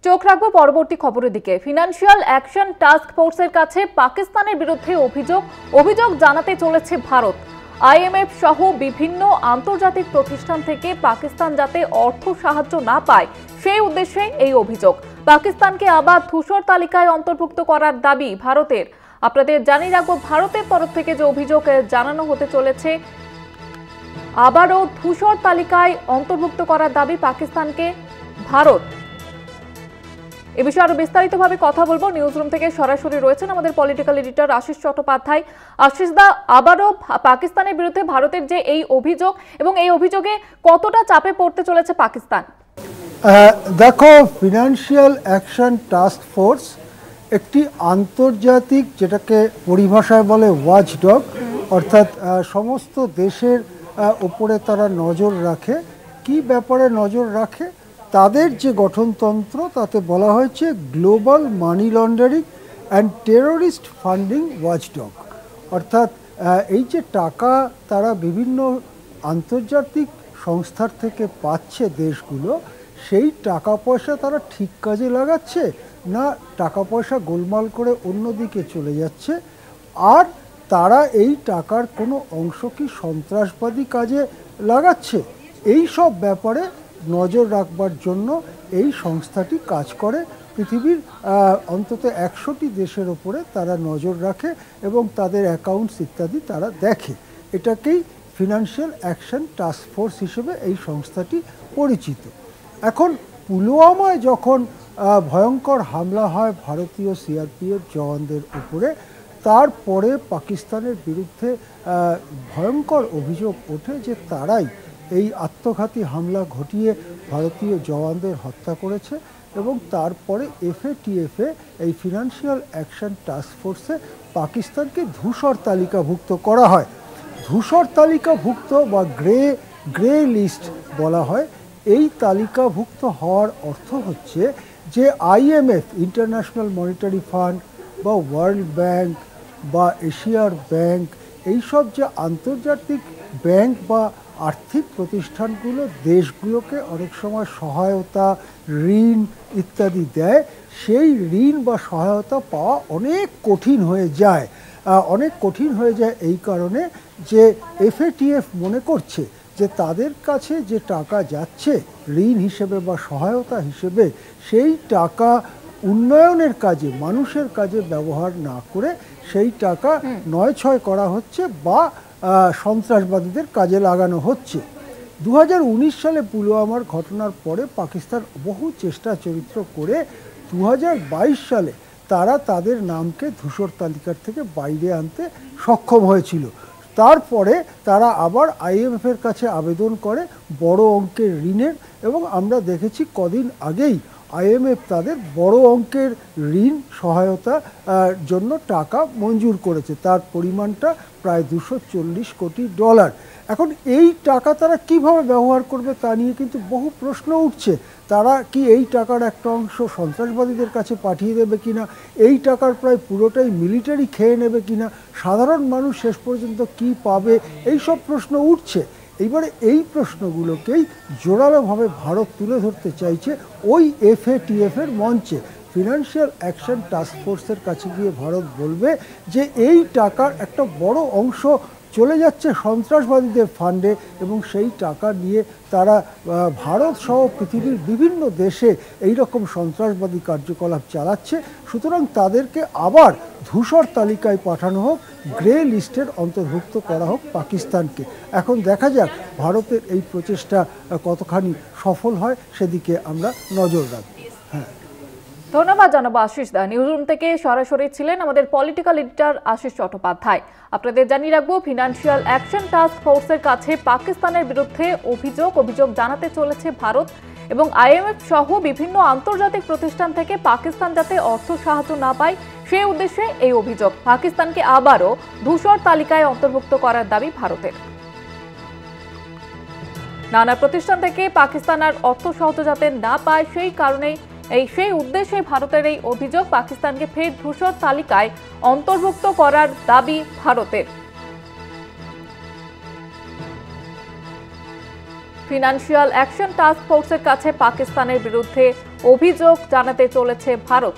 চোখ রাখবো পরবর্তী খবরের দিকে। ফিনান্সিয়াল অ্যাকশন টাস্ক ফোর্সের কাছে পাকিস্তানের বিরুদ্ধে অভিযোগ জানাতে চলেছে ভারত। আইএমএফ সহ বিভিন্ন আন্তর্জাতিক প্রতিষ্ঠান থেকে পাকিস্তান যাতে অর্থ সাহায্য না পায় সেই উদ্দেশ্যে এই অভিযোগ। পাকিস্তানকে আবার ধূসর তালিকায় অন্তর্ভুক্ত করার দাবি ভারতের। আপনাদের জানিয়ে রাখবো, ভারতের তরফ থেকে যে অভিযোগ জানানো হতে চলেছে, আবারও ধূসর তালিকায় অন্তর্ভুক্ত করার দাবি পাকিস্তানকে ভারত। এ বিষয়ে আরো বিস্তারিতভাবে কথা বলবো। নিউজরুম থেকে সরাসরি রয়েছেন আমাদের পলিটিক্যাল এডিটর আশিস চট্টোপাধ্যায়। আশিস দা, আবারও পাকিস্তানের বিরুদ্ধে ভারতের যে এই অভিযোগ এবং এই অভিযোগে কতটা চাপে পড়তে চলেছে পাকিস্তান? দেখো, ফিনান্সিয়াল অ্যাকশন টাস্ক ফোর্স একটি আন্তর্জাতিক, যেটাকে পরিভাষায় বলে ওয়াচডগ, অর্থাৎ সমস্ত দেশের উপরে তারা নজর রাখে। কি ব্যাপারে নজর রাখে? তাদের যে গঠনতন্ত্র তাতে বলা হয়েছে global money laundering and terrorist funding watchdog. অর্থাৎ এই যে টাকা তারা বিভিন্ন আন্তর্জাতিক সংস্থার থেকে পাচ্ছে দেশগুলো, সেই টাকা পয়সা তারা ঠিক কাজে লাগাচ্ছে না টাকা পয়সা গোলমাল করে অন্যদিকে চলে যাচ্ছে, আর তারা এই টাকার কোনো অংশ কি সন্ত্রাসবাদী কাজে লাগাচ্ছে, এই সব ব্যাপারে নজর রাখবার জন্য এই সংস্থাটি কাজ করে। পৃথিবীর অন্তত 100টি দেশের ওপরে তারা নজর রাখে এবং তাদের অ্যাকাউন্টস ইত্যাদি তারা দেখে। এটাকেই ফিনান্সিয়াল অ্যাকশন টাস্ক ফোর্স হিসেবে এই সংস্থাটি পরিচিত। এখন পুলওয়ামায় যখন ভয়ঙ্কর হামলা হয় ভারতীয় সিআরপিএফ জওয়ানদের উপরে, তারপরে পাকিস্তানের বিরুদ্ধে ভয়ঙ্কর অভিযোগ ওঠে যে তারাই এই আত্মঘাতী হামলা ঘটিয়ে ভারতীয় জওয়ানদের হত্যা করেছে এবং তারপরে এফএটিএফে এই ফিনান্সিয়াল অ্যাকশন টাস্ক ফোর্সে পাকিস্তানকে ধূসর তালিকাভুক্ত করা হয়। ধূসর তালিকাভুক্ত বা গ্রে লিস্ট বলা হয়। এই তালিকাভুক্ত হওয়ার অর্থ হচ্ছে যে আইএমএফ, ইন্টারন্যাশনাল মনিটারি ফান্ড, বা ওয়ার্ল্ড ব্যাংক বা এশিয়ার ব্যাংক, এইসব যে আন্তর্জাতিক ব্যাংক বা আর্থিক প্রতিষ্ঠানগুলো দেশগুলোকে অনেক সময় সহায়তা, ঋণ ইত্যাদি দেয়, সেই ঋণ বা সহায়তা পাওয়া অনেক কঠিন হয়ে যায়। এই কারণে যে এফএটিএফ মনে করছে যে তাদের কাছে যে টাকা যাচ্ছে ঋণ হিসেবে বা সহায়তা হিসেবে, সেই টাকা উন্নয়নের কাজে, মানুষের কাজে ব্যবহার না করে সেই টাকা নয়ছয় করা হচ্ছে বা সন্ত্রাসবাদীদের কাজে লাগানো হচ্ছে। 2019 সালে পুলওয়ামার ঘটনার পরে পাকিস্তান বহু চেষ্টা চরিত্র করে 2022 সালে তারা তাদের নামকে ধূসর তালিকার থেকে বাইরে আনতে সক্ষম হয়েছিল। তারপরে তারা আবার আইএমএফের কাছে আবেদন করে বড় অঙ্কের ঋণের, এবং আমরা দেখেছি কদিন আগেই আইএমএফ তাদের বড় অঙ্কের ঋণ সহায়তা জন্য টাকা মঞ্জুর করেছে। তার পরিমাণটা প্রায় $240 কোটি। এখন এই টাকা তারা কিভাবে ব্যবহার করবে তা নিয়ে কিন্তু বহু প্রশ্ন উঠছে। তারা কি এই টাকার একটা অংশ সন্ত্রাসবাদীদের কাছে পাঠিয়ে দেবে কিনা, এই টাকার প্রায় পুরোটাই মিলিটারি খেয়ে নেবে কিনা, সাধারণ মানুষ শেষ পর্যন্ত কি পাবে, এই সব প্রশ্ন উঠছে। এইবারে এই প্রশ্নগুলোকেই জোরালোভাবে ভারত তুলে ধরতে চাইছে ওই এফএটিএফের মঞ্চে। ফিনান্সিয়াল অ্যাকশন টাস্ক ফোর্সের কাছে গিয়ে ভারত বলবে যে এই টাকার একটা বড় অংশ চলে যাচ্ছে সন্ত্রাসবাদীদের ফান্ডে এবং সেই টাকা নিয়ে তারা ভারত সহ পৃথিবীর বিভিন্ন দেশে এই রকম সন্ত্রাসবাদী কার্যকলাপ চালাচ্ছে। সুতরাং তাদেরকে আবার ধূসর তালিকায় পাঠানো হোক, গ্রে লিস্টের অন্তর্ভুক্ত করা হোক পাকিস্তানকে। এখন দেখা যাক ভারতের এই প্রচেষ্টা কতখানি সফল হয়, সেদিকে আমরা নজর রাখব। হ্যাঁ, ধন্যবাদ জানাবো আশিস দা। নিউজরুম থেকে সরাসরি ছিলেন আমাদের পলিটিক্যাল এডিটর আশিস চট্টোপাধ্যায়। আপনাদের জানিয়ে রাখবো, ফিনান্সিয়াল অ্যাকশন টাস্ক ফোর্সের কাছে পাকিস্তানের বিরুদ্ধে অভিযোগ জানাতে চলেছে ভারত এবং আইএমএফ সহ বিভিন্ন আন্তর্জাতিক প্রতিষ্ঠান থেকে পাকিস্তান যাতে অর্থ সাহায্য না পায় সেই উদ্দেশ্যে এই অভিযোগ। পাকিস্তানকে আবারও ধূসর তালিকায় অন্তর্ভুক্ত করার দাবি ভারতের। নানা প্রতিষ্ঠান থেকে পাকিস্তান আর অর্থ সাহায্য যাতে না পায় সেই উদ্দেশ্যে ভারতের এই অভিযোগ। পাকিস্তানকে ফের ধূসর তালিকায় অন্তর্ভুক্ত করার দাবি ভারতের। ফিনান্সিয়াল অ্যাকশন টাস্ক ফোর্সের কাছে পাকিস্তানের বিরুদ্ধে অভিযোগ জানাতে চলেছে ভারত।